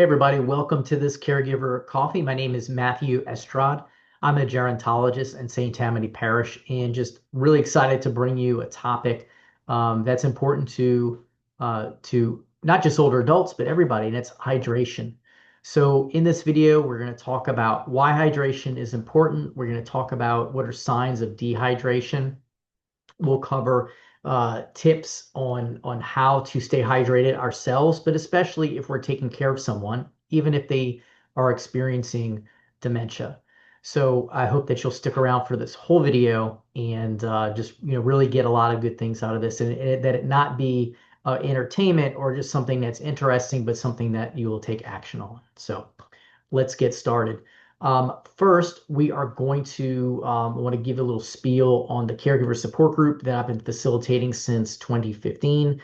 Hey everybody, welcome to this Caregiver Coffee. My name is Matthew Estrad. I'm a gerontologist in St. Tammany Parish and just really excited to bring you a topic that's important to not just older adults, but everybody, and it's hydration. So in this video, we're going to talk about why hydration is important. We're going to talk about what are signs of dehydration. We'll cover tips on how to stay hydrated ourselves, but especially if we're taking care of someone, even if they are experiencing dementia. So I hope that you'll stick around for this whole video and just really get a lot of good things out of this, and that it not be entertainment or just something that's interesting, but something that you will take action on. So let's get started. First, we are going to want to give a little spiel on the caregiver support group that I've been facilitating since 2015.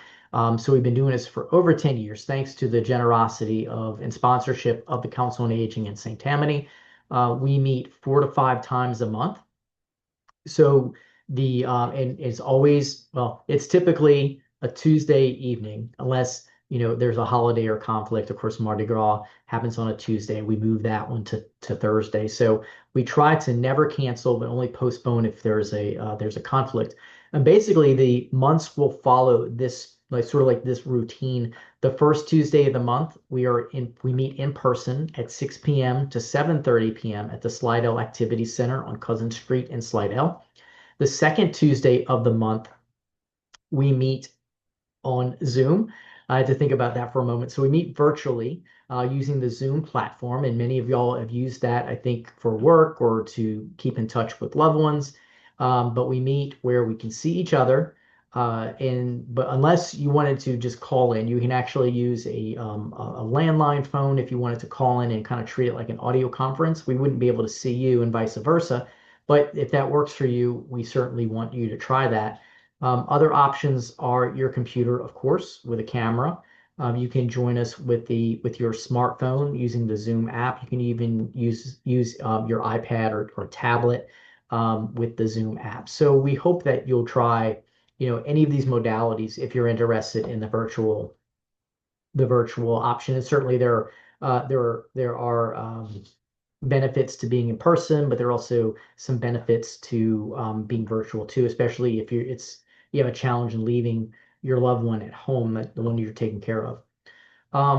So we've been doing this for over 10 years, thanks to the generosity of and sponsorship of the Council on Aging in St. Tammany. We meet 4 to 5 times a month. So and it's always, well, it's typically a Tuesday evening, unless there's a holiday or conflict. Of course, Mardi Gras happens on a Tuesday. We move that one to Thursday. So we try to never cancel, but only postpone if there's a conflict. And basically, the months will follow this, like sort of like this routine. The first Tuesday of the month, we meet in person at 6 p.m. to 7:30 p.m. at the Slidell Activity Center on Cousin Street in Slidell. The second Tuesday of the month, we meet on Zoom. I had to think about that for a moment. So we meet virtually using the Zoom platform, and many of y'all have used that, I think, for work or to keep in touch with loved ones. But we meet where we can see each other. But unless you wanted to just call in, you can actually use a landline phone if you wanted to call in and kind of treat it like an audio conference. We wouldn't be able to see you and vice versa. But if that works for you, we certainly want you to try that. Other options are your computer, of course, with a camera. You can join us with your smartphone using the Zoom app. You can even use your iPad or tablet with the Zoom app. So we hope that you'll try, any of these modalities if you're interested in the virtual option. And certainly there are benefits to being in person, but there are also some benefits to being virtual too, especially if you have a challenge in leaving your loved one at home, the one you're taking care of.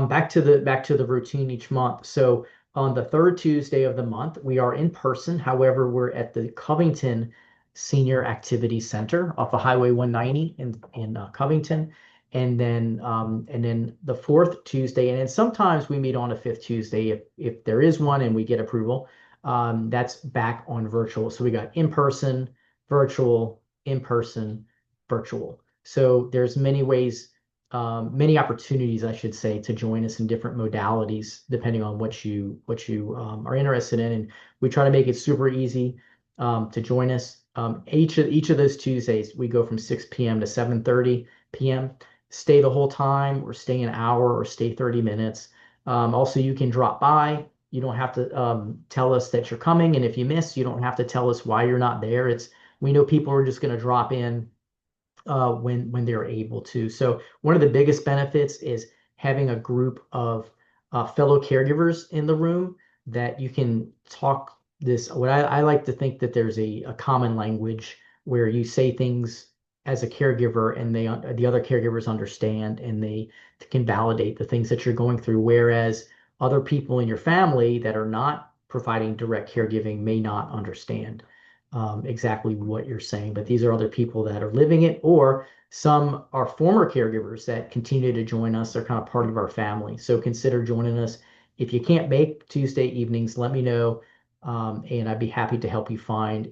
Back to the routine each month. So on the third Tuesday of the month, we are in person. However, we're at the Covington Senior Activity Center off of Highway 190 in Covington. And then the fourth Tuesday, and then sometimes we meet on a fifth Tuesday if there is one and we get approval. That's back on virtual. So we got virtual, in person, virtual. So there's many ways, many opportunities, I should say, to join us in different modalities depending on what you are interested in. And we try to make it super easy to join us. Each of those Tuesdays, we go from 6 p.m. to 7:30 p.m. Stay the whole time, or stay an hour, or stay 30 minutes. Also, you can drop by. You don't have to tell us that you're coming, and if you miss, you don't have to tell us why you're not there. We know people are just going to drop in when they're able to. So one of the biggest benefits is having a group of fellow caregivers in the room that you can talk this. What I like to think that there's a common language where you say things as a caregiver and the other caregivers understand, and they can validate the things that you're going through, whereas other people in your family that are not providing direct caregiving may not understand exactly what you're saying. But these are other people that are living it, or some are former caregivers that continue to join us. They're kind of part of our family. So consider joining us. If you can't make Tuesday evenings, let me know, and I'd be happy to help you find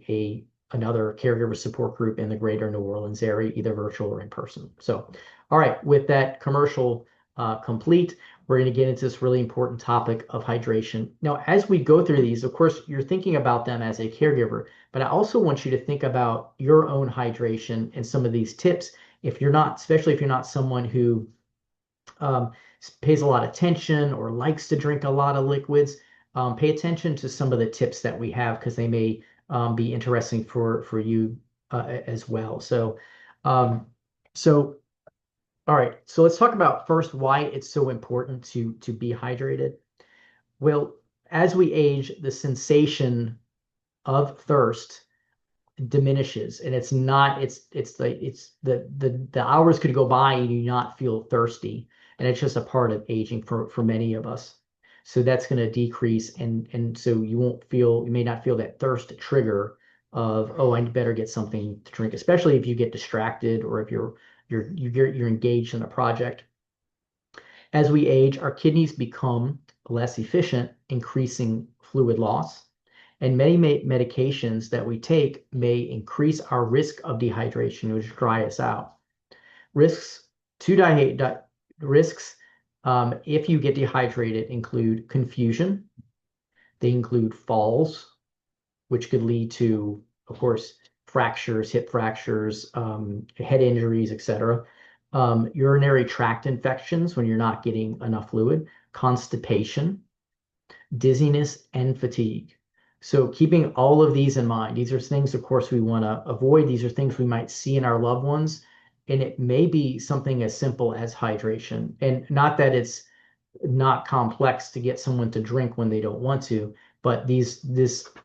another caregiver support group in the greater New Orleans area, either virtual or in person. So, all right, with that commercial complete, we're going to get into this really important topic of hydration. Now, as we go through these, of course, you're thinking about them as a caregiver, but I also want you to think about your own hydration and some of these tips. Especially if you're not someone who um, pays a lot of attention or likes to drink a lot of liquids, pay attention to some of the tips that we have, because they may be interesting for you as well. Um, so All right, so let's talk about first why it's so important to be hydrated. Well, as we age, the sensation of thirst diminishes, and it's the hours could go by and you not feel thirsty, and it's just a part of aging for many of us. So that's going to decrease, and so you may not feel that thirst trigger of, oh, I better get something to drink, especially if you get distracted or if you're engaged in a project. As we age, our kidneys become less efficient, increasing fluid loss. And many medications that we take may increase our risk of dehydration, which dry us out. Risks to risks if you get dehydrated include confusion. They include falls, which could lead to, of course, fractures, hip fractures, head injuries, etc. Urinary tract infections when you're not getting enough fluid, constipation, dizziness, and fatigue. So keeping all of these in mind, these are things, of course, we want to avoid. These are things we might see in our loved ones, and it may be something as simple as hydration. And not that it's not complex to get someone to drink when they don't want to, but this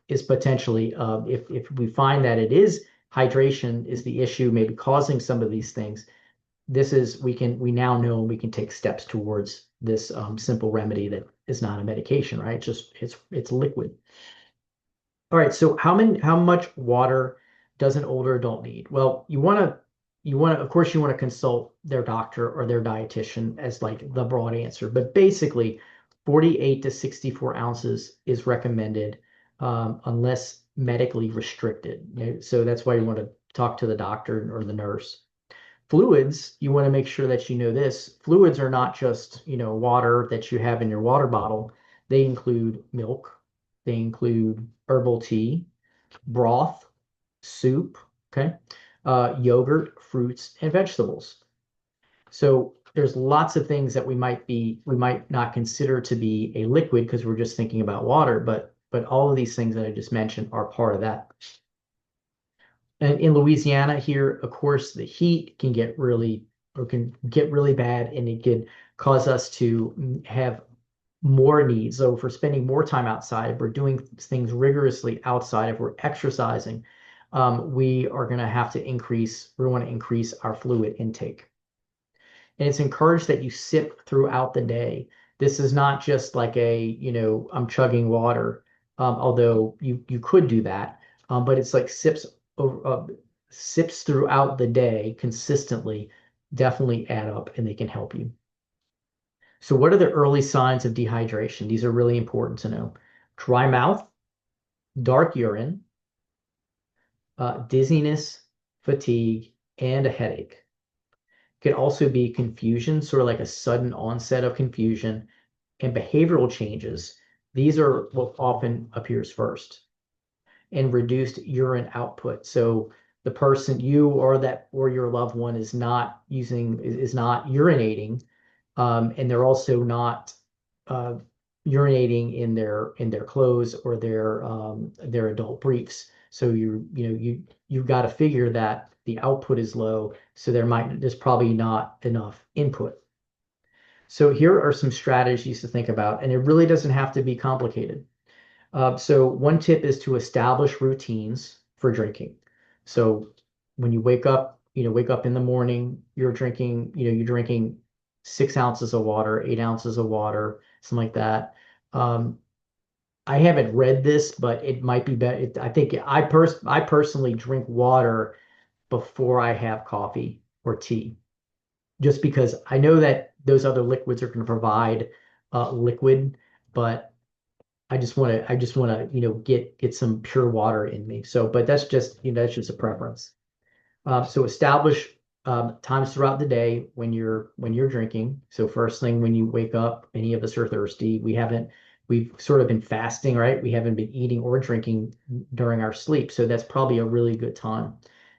is potentially if we find that it is hydration is the issue, maybe causing some of these things. This is we now know we can take steps towards this simple remedy that is not a medication, right? It's liquid. All right, so how much water does an older adult need? Well, of course you want to consult their doctor or their dietitian as like the broad answer, but basically 48 to 64 ounces is recommended unless medically restricted. Okay? So that's why you want to talk to the doctor or the nurse. Fluids, you want to make sure that you know this. Fluids are not just, water that you have in your water bottle. They include milk, they include herbal tea, broth, soup, okay, yogurt, fruits, and vegetables. So there's lots of things that we might not consider to be a liquid because we're just thinking about water, but all of these things that I just mentioned are part of that. And in Louisiana here, of course, the heat can get really bad, and it could cause us to have more needs. So if we're spending more time outside, if we're doing things rigorously outside, if we're exercising, we are going to have to we want to increase our fluid intake. And it's encouraged that you sip throughout the day. This is not just like I'm chugging water, although you could do that, but it's like sips throughout the day consistently definitely add up and they can help you. So what are the early signs of dehydration? These are really important to know. Dry mouth, dark urine, dizziness, fatigue, and a headache. Could also be confusion, sort of like a sudden onset of confusion, and behavioral changes. These are what often appears first. And reduced urine output. So the person you or your loved one is not urinating, and they're also not uh, urinating in their clothes or their adult briefs. So you've got to figure that the output is low, so there's probably not enough input. So here are some strategies to think about, and it really doesn't have to be complicated. So one tip is to establish routines for drinking. So when you wake up in the morning, you're drinking 6 ounces of water, 8 ounces of water, something like that. Um, I haven't read this, but it might be better. I think I personally drink water before I have coffee or tea, just because I know that those other liquids are going to provide liquid, but I just want to, get some pure water in me. So, but that's just a preference. So establish times throughout the day when you're drinking. So first thing when you wake up, many of us are thirsty. We've sort of been fasting, right? We haven't been eating or drinking during our sleep. So that's probably a really good time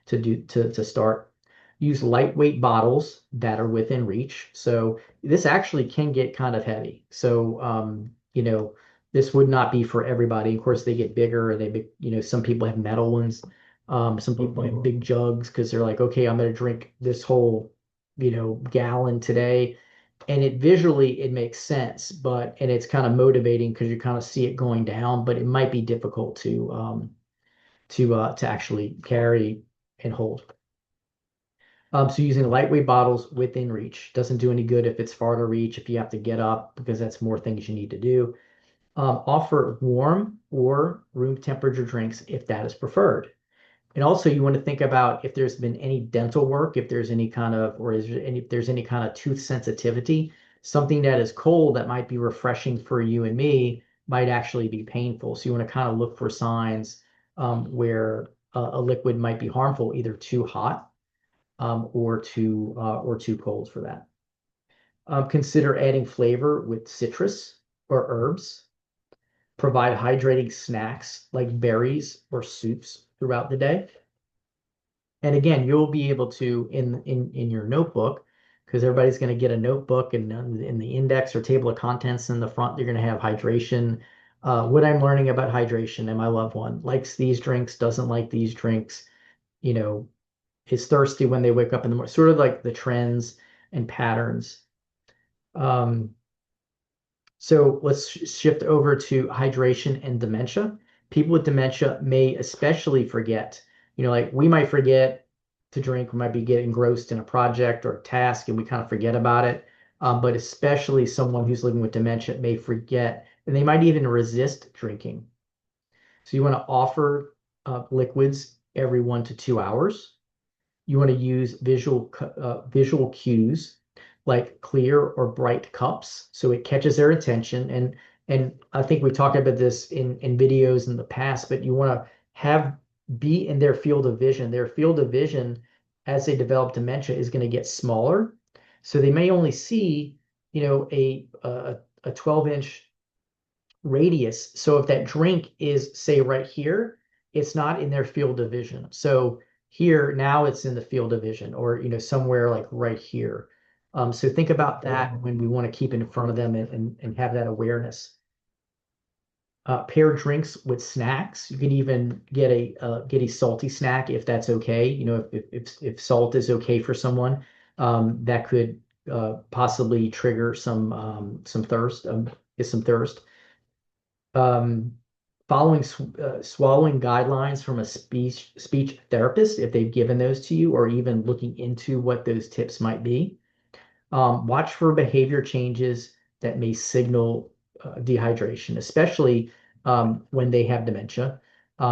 to start. Use lightweight bottles that are within reach. So this actually can get kind of heavy. So this would not be for everybody. Of course, they get bigger. Some people have metal ones. Some people have big jugs because they're like, okay, I'm going to drink this whole gallon today. And it visually it makes sense, and it's kind of motivating because you kind of see it going down, but it might be difficult to actually carry and hold. So using lightweight bottles within reach doesn't do any good if it's far to reach, if you have to get up, because that's more things you need to do. Offer warm or room temperature drinks if that is preferred. And also you want to think about if there's been any dental work, if there's any kind of, or is there any, if there's any kind of tooth sensitivity, something that is cold that might be refreshing for you and me might actually be painful. So you want to kind of look for signs where a liquid might be harmful, either too hot or too cold for that. Consider adding flavor with citrus or herbs. Provide hydrating snacks like berries or soups throughout the day. And again, you'll be able to in your notebook, because everybody's going to get a notebook, and in the index or table of contents in the front, you're going to have hydration. What I'm learning about hydration, and my loved one likes these drinks, doesn't like these drinks, you know, is thirsty when they wake up in the morning, sort of like the trends and patterns. Um, so let's shift over to hydration and dementia. People with dementia may especially forget, like we might forget to drink, we might be getting engrossed in a project or a task and we kind of forget about it. But especially someone who's living with dementia may forget, and they might even resist drinking. So you want to offer liquids every 1 to 2 hours. You want to use visual cues like clear or bright cups so it catches their attention. And I think we talked about this in videos in the past, but you want to have be in their field of vision. Their field of vision as they develop dementia is going to get smaller. So they may only see, a 12-inch radius. So if that drink is, say, right here, it's not in their field of vision. So here, now it's in the field of vision, or somewhere like right here. So think about that when we want to keep it in front of them and have that awareness. Pair drinks with snacks. You can even get a salty snack if that's okay. If salt is okay for someone, that could possibly trigger some thirst, is some thirst. um, following swallowing guidelines from a speech therapist if they've given those to you, or even looking into what those tips might be. Watch for behavior changes that may signal dehydration, especially when they have dementia,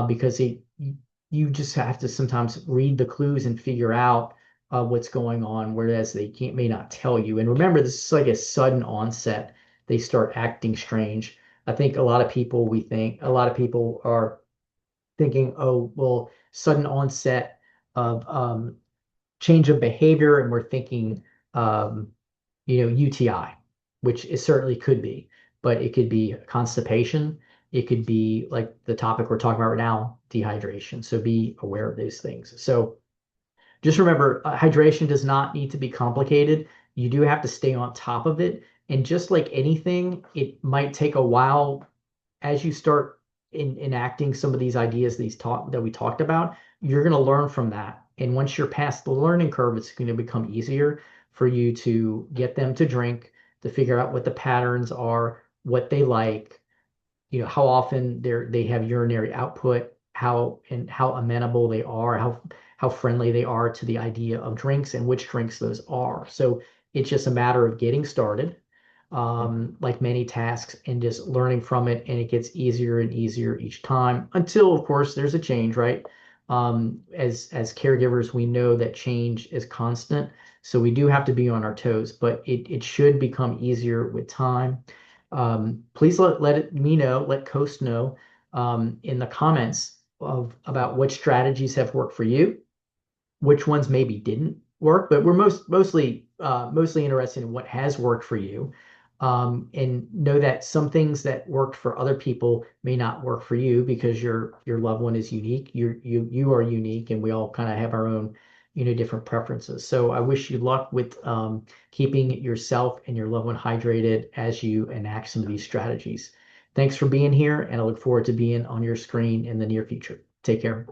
because you just have to sometimes read the clues and figure out what's going on, whereas they may not tell you. And remember, this is like a sudden onset. They start acting strange. I think a lot of people are thinking, oh, well, sudden onset of change of behavior, and we're thinking, um, UTI, which it certainly could be, but it could be constipation. It could be like the topic we're talking about right now, dehydration. So be aware of those things. So just remember, hydration does not need to be complicated. You do have to stay on top of it. And just like anything, it might take a while as you start enacting some of these ideas, that we talked about. You're going to learn from that. And once you're past the learning curve, it's going to become easier for you to get them to drink, to figure out what the patterns are, what they like, how often they have urinary output, how amenable they are, how friendly they are to the idea of drinks, and which drinks those are. So it's just a matter of getting started, like many tasks, and just learning from it, and it gets easier and easier each time until, of course, there's a change, right? As caregivers, we know that change is constant, so we do have to be on our toes, but it should become easier with time. Please let Coast know in the comments about which strategies have worked for you, which ones maybe didn't work, but we're mostly interested in what has worked for you. And know that some things that worked for other people may not work for you because your loved one is unique. You are unique, and we all kind of have our own, different preferences. So I wish you luck with keeping yourself and your loved one hydrated as you enact some of these strategies. Thanks for being here, and I look forward to being on your screen in the near future. Take care.